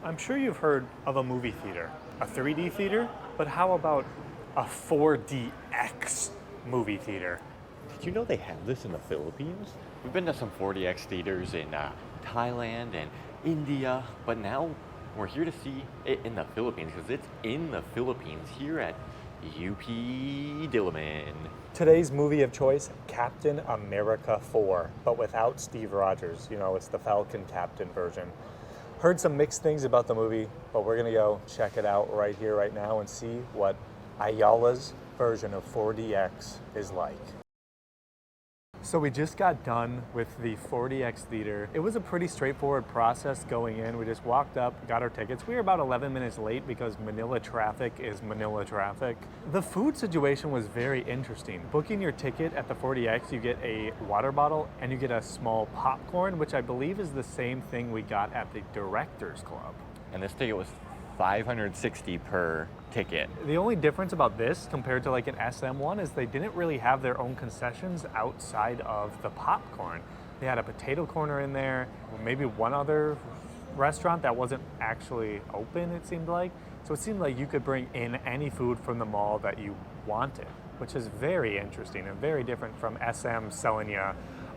I'm sure you've heard of a movie theater, a 3D theater, but how about a 4DX movie theater? Did you know they have this in the Philippines? We've been to some 4DX theaters in Thailand and India, but now we're here to see it in the Philippines because it's in the Philippines here at UP Diliman. Today's movie of choice, Captain America 4, but without Steve Rogers. You know, it's the Falcon Captain version. Heard some mixed things about the movie, but we're gonna go check it out right here, right now, and see what Ayala's version of 4DX is like. So we just got done with the 4DX theater. It was a pretty straightforward process going in. We just walked up, got our tickets. We were about 11 minutes late because Manila traffic is Manila traffic. The food situation was very interesting. Booking your ticket at the 4DX, you get a water bottle and you get a small popcorn, which I believe is the same thing we got at the Directors Club. And this ticket was $560 per ticket. The only difference about this compared to like an SM one is they didn't really have their own concessions outside of the popcorn. They had a potato corner in there, maybe one other restaurant that wasn't actually open, it seemed like. So it seemed like you could bring in any food from the mall that you wanted, which is very interesting and very different from SM selling you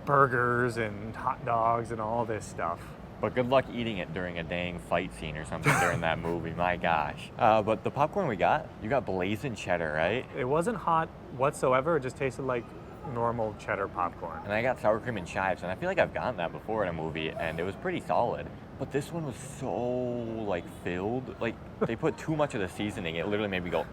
burgers and hot dogs and all this stuff. But good luck eating it during a dang fight scene or something during that movie, my gosh. But the popcorn you got blazing cheddar, right? It wasn't hot whatsoever, it just tasted like normal cheddar popcorn. And I got sour cream and chives, and I feel like I've gotten that before in a movie, and it was pretty solid. But this one was so, like, filled. Like, they put too much of the seasoning. It literally made me go,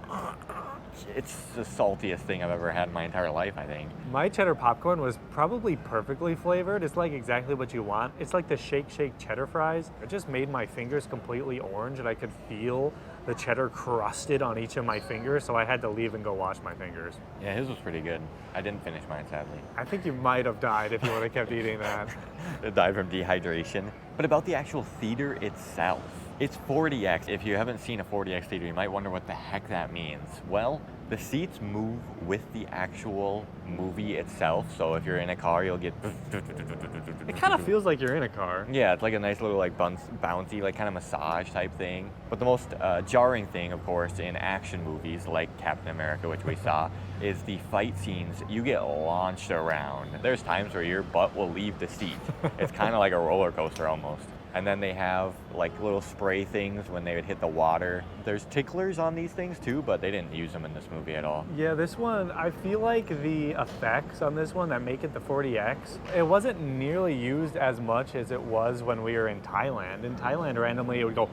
it's the saltiest thing I've ever had in my entire life, I think. My cheddar popcorn was probably perfectly flavored. It's like exactly what you want. It's like the Shake Shake cheddar fries. It just made my fingers completely orange, and I could feel the cheddar crusted on each of my fingers, so I had to leave and go wash my fingers. Yeah, his was pretty good. I didn't finish mine, sadly. I think you might have died if you would have kept eating that. I died from dehydration. But about the actual theater itself, it's 4DX. If you haven't seen a 4DX theater, you might wonder what the heck that means. Well, the seats move with the actual movie itself. So if you're in a car, you'll get... It kind of feels like you're in a car. Yeah, it's like a nice little like bouncy, like kind of massage type thing. But the most jarring thing, of course, in action movies like Captain America, which we saw, is the fight scenes. You get launched around. There's times where your butt will leave the seat. It's kind of like a roller coaster almost. And then they have like little spray things when they would hit the water. There's ticklers on these things too, but they didn't use them in this movie at all. Yeah, this one, I feel like the effects on this one that make it the 4DX, it wasn't nearly used as much as it was when we were in Thailand. In Thailand, randomly it would go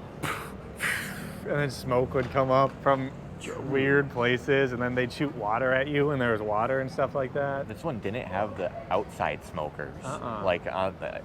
and then smoke would come up from weird places, and then they'd shoot water at you and there was water and stuff like that. This one didn't have the outside smokers. Like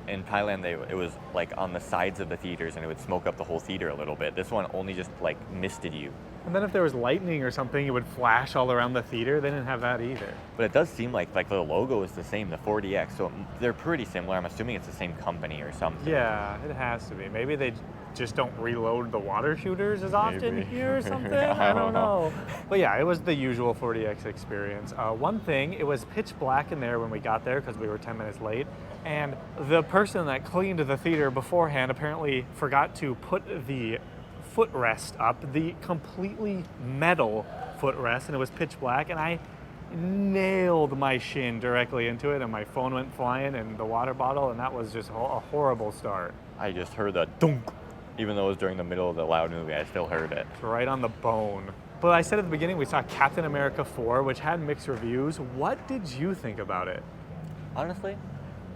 in Thailand, it was like on the sides of the theaters, and it would smoke up the whole theater a little bit. This one only just like misted you. And then if there was lightning or something, it would flash all around the theater. They didn't have that either. But it does seem like the logo is the same, the 4DX, so they're pretty similar. I'm assuming it's the same company or something. Yeah, it has to be. Maybe they just don't reload the water shooters as often Maybe. here or something. I don't know. But yeah, it was the usual 4DX experience. One thing, it was pitch black in there when we got there because we were 10 minutes late. And the person that cleaned the theater beforehand apparently forgot to put the footrest up, the completely metal footrest, and it was pitch black, and I nailed my shin directly into it, and my phone went flying and the water bottle, and that was just a horrible start. I just heard the dunk. Even though it was during the middle of the loud movie, I still heard it. It's right on the bone. But I said at the beginning, we saw Captain America 4, which had mixed reviews. What did you think about it? Honestly,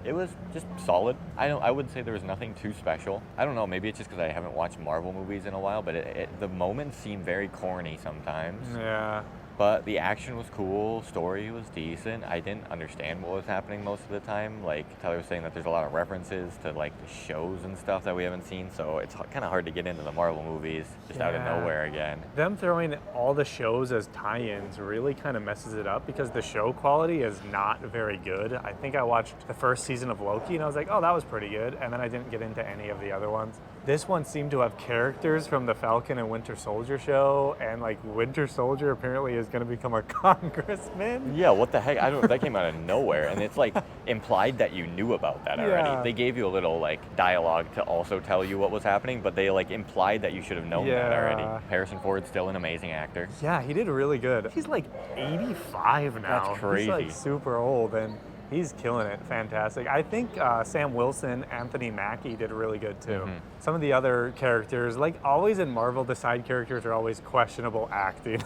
it was just solid. I wouldn't say there was nothing too special. I don't know, maybe it's just because I haven't watched Marvel movies in a while, but the moments seem very corny sometimes. Yeah. But the action was cool, story was decent. I didn't understand what was happening most of the time. Like Tyler was saying that there's a lot of references to like the shows and stuff that we haven't seen, so it's kind of hard to get into the Marvel movies just out of nowhere again. Them throwing all the shows as tie-ins really kind of messes it up because the show quality is not very good. I think I watched the first season of Loki and I was like, oh, that was pretty good, and then I didn't get into any of the other ones. This one seemed to have characters from the Falcon and Winter Soldier show, and like Winter Soldier apparently is going to become a congressman. Yeah, what the heck? I don't know. That came out of nowhere, and it's like implied that you knew about that already. Yeah. They gave you a little like dialogue to also tell you what was happening, but they like implied that you should have known that already. Harrison Ford's still an amazing actor. Yeah, he did really good. He's like 85 now. That's crazy. He's like super old, and he's killing it. Fantastic. I think Sam Wilson, Anthony Mackie did really good too. Mm-hmm. Some of the other characters, like always in Marvel, the side characters are always questionable acting.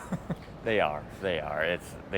They are. They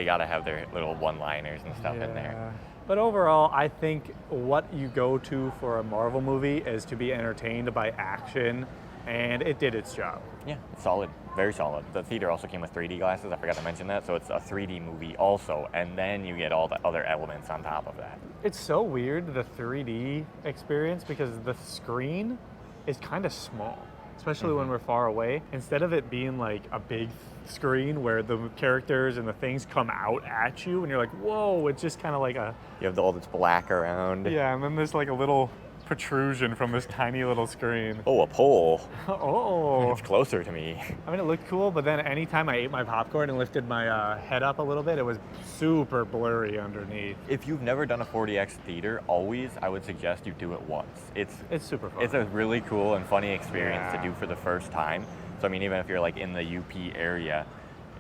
got to have their little one-liners and stuff in there. But overall, I think what you go to for a Marvel movie is to be entertained by action, and it did its job. Yeah, it's solid. Very solid. The theater also came with 3D glasses. I forgot to mention that. So it's a 3D movie also, and then you get all the other elements on top of that. It's so weird, the 3D experience, because the screen is kind of small, especially when we're far away. Instead of it being like a big screen where the characters and the things come out at you and you're like, whoa, it's just kind of like a... You have all this black around. Yeah, and then there's like a little protrusion from this tiny little screen. Oh, a pole. Oh. It's closer to me. I mean, it looked cool, but then anytime I ate my popcorn and lifted my head up a little bit, it was super blurry underneath. If you've never done a 4DX theater, always I would suggest you do it once. It's super fun. It's a really cool and funny experience Yeah. to do for the first time. So I mean, even if you're like in the UP area,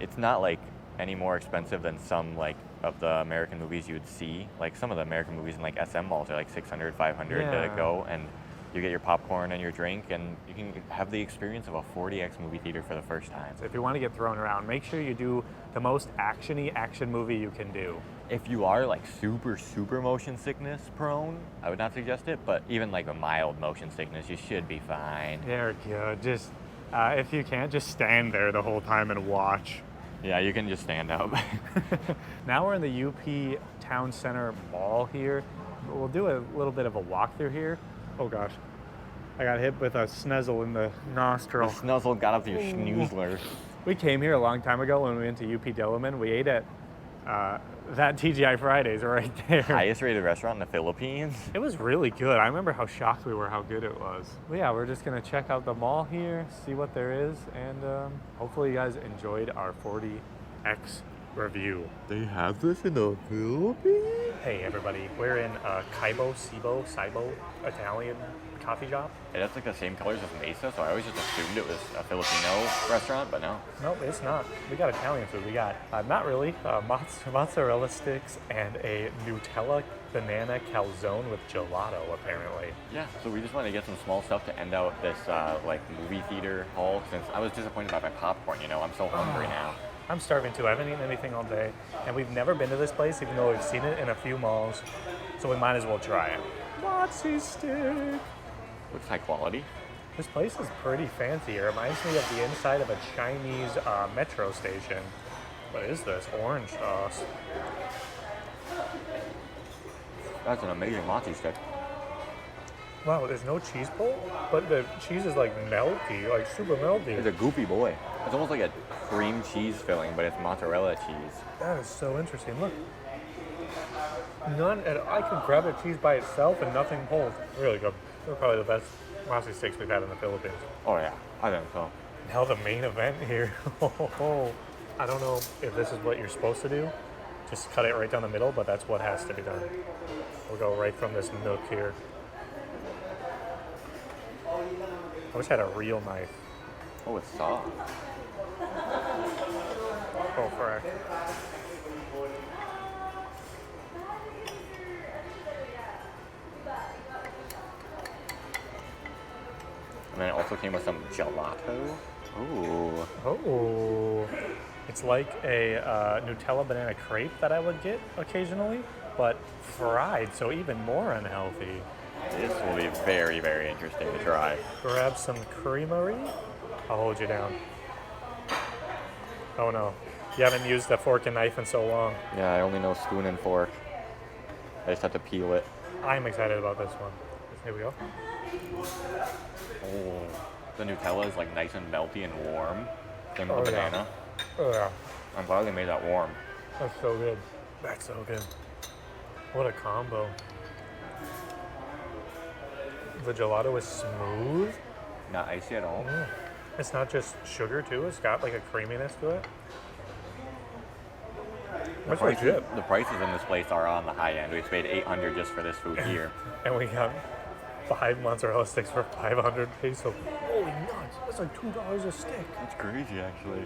it's not like any more expensive than some like of the American movies you would see. Like some of the American movies in like SM malls are like 600, 500 to go, and you get your popcorn and your drink, and you can have the experience of a 4DX movie theater for the first time. If you want to get thrown around, make sure you do the most actiony action movie you can do. If you are like super motion sickness prone, I would not suggest it, but even like a mild motion sickness, you should be fine. There you go. Just, if you can't, just stand there the whole time and watch. Yeah, you can just stand up. Now we're in the UP Town Center Mall here. We'll do a little bit of a walkthrough here. Oh gosh, I got hit with a snezzle in the nostril. The snuzzle got up to your schnoozler. We came here a long time ago when we went to UP Diliman. We ate at that TGI Fridays right there. Highest rated restaurant in the Philippines. It was really good. I remember how shocked we were how good it was. But yeah, we're just gonna check out the mall here, see what there is, and hopefully you guys enjoyed our 40X review. They have this in the Philippines? Hey everybody, we're in CIBO, Italian coffee shop. It has like the same colors as Mesa, so I always just assumed it was a Filipino restaurant, but no. Nope, it's not. We got Italian food. We got, not really, mozzarella sticks and a Nutella banana calzone with gelato, apparently. Yeah, so we just wanted to get some small stuff to end out this like movie theater haul, since I was disappointed by my popcorn, you know, I'm so hungry now. I'm starving too. I haven't eaten anything all day, and we've never been to this place, even though we've seen it in a few malls, so we might as well try it. Mozzie stick. Looks high quality. This place is pretty fancy. It reminds me of the inside of a Chinese metro station. What is this? Orange sauce. That's an amazing mozzie stick. Wow, there's no cheese pull, but the cheese is like melty, like super melty. It's a goopy boy. It's almost like a cream cheese filling, but it's mozzarella cheese. That is so interesting. Look. I could grab a cheese by itself and nothing pulls. Really good. They're probably the best mozzie sticks we've had in the Philippines. Oh yeah, I think so. Now the main event here. I don't know if this is what you're supposed to do. Just cut it right down the middle, but that's what has to be done. We'll go right from this nook here. I wish I had a real knife. Oh, it's soft. Oh, frick. And then it also came with some gelato. Ooh. Oh. It's like a Nutella banana crepe that I would get occasionally, but fried, so even more unhealthy. This will be very, very interesting to try. Grab some creamery. I'll hold you down. Oh no. You haven't used a fork and knife in so long. Yeah, I only know spoon and fork. I just have to peel it. I'm excited about this one. Here we go. Oh, the Nutella is like nice and melty and warm. Same with the yeah. banana. Oh yeah. I'm glad they made that warm. That's so good. That's so good. What a combo. The gelato is smooth not icy at all. It's not just sugar too. It's got like a creaminess to it. That's legit. The prices in this place are on the high end. We paid $800 just for this food here. And we got 5 mozzarella sticks for 500 pesos. Holy nuts! That's like $2 a stick. That's crazy, actually.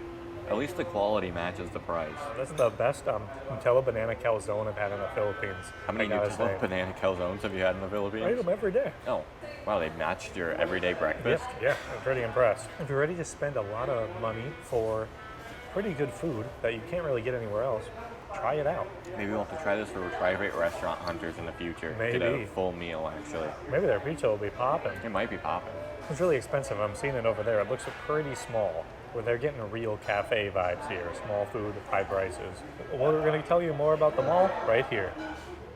At least the quality matches the price. That's the best Nutella banana calzone I've had in the Philippines. How many Nutella banana calzones have you had in the Philippines? I eat them every day. Oh, wow, they matched your everyday breakfast. Yeah, I'm pretty impressed. If you're ready to spend a lot of money for pretty good food that you can't really get anywhere else, try it out. Maybe we'll have to try this for Trifate restaurant hunters in the future. Maybe. Get a full meal, actually. Maybe their pizza will be popping. It might be popping. It's really expensive. I'm seeing it over there. It looks pretty small, where they're getting real cafe vibes here. Small food, high prices. Well, we're going to tell you more about the mall right here.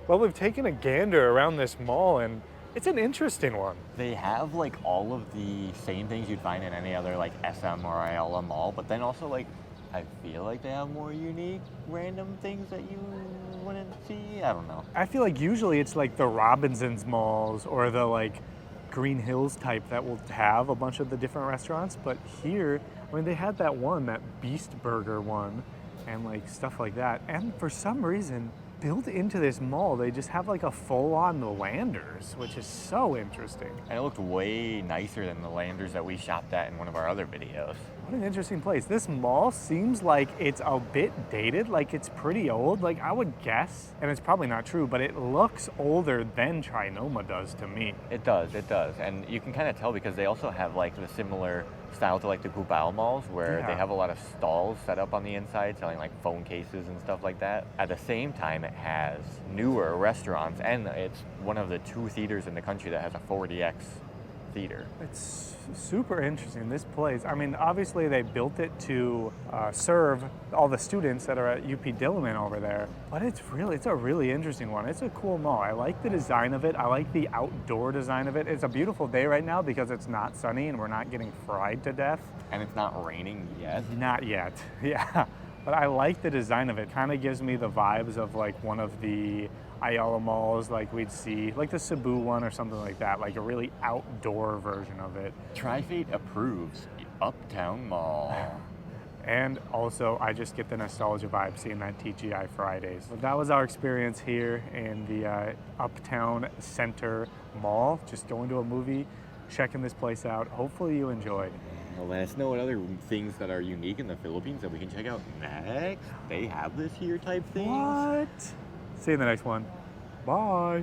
Well, we've taken a gander around this mall, and it's an interesting one. They have like all of the same things you'd find in any other like SM or Ayala mall, but then also like I feel like they have more unique, random things that you wouldn't see. I don't know. I feel like usually it's like the Robinsons malls or the like Green Hills type that will have a bunch of the different restaurants, but here, I mean, they had that one, that Beast Burger one, and like stuff like that. And for some reason, built into this mall, they just have like a full-on Landers, which is so interesting. And it looked way nicer than the Landers that we shopped at in one of our other videos. What an interesting place. This mall seems like it's a bit dated, like it's pretty old. Like I would guess, and it's probably not true, but it looks older than Trinoma does to me. It does. And you can kind of tell because they also have like the similar style to like the Cubao malls where they have a lot of stalls set up on the inside selling like phone cases and stuff like that. At the same time, it has newer restaurants and it's one of the 2 theaters in the country that has a 4DX theater. It's super interesting, this place. I mean, obviously they built it to serve all the students that are at UP Diliman over there, but it's a really interesting one. It's a cool mall. I like the design of it. I like the outdoor design of it. It's a beautiful day right now because it's not sunny and we're not getting fried to death. And it's not raining yet. Not yet, yeah. But I like the design of it. Kind of gives me the vibes of like one of the Ayala malls like we'd see, like the Cebu one or something like that, like a really outdoor version of it. Trifate approves Uptown Mall. And also, I just get the nostalgia vibe seeing that TGI Fridays. So that was our experience here in the Uptown Center Mall, just going to a movie, checking this place out. Hopefully you enjoyed. Well, let us know what other things that are unique in the Philippines that we can check out next. They have this here type things. What? See you in the next one. Bye.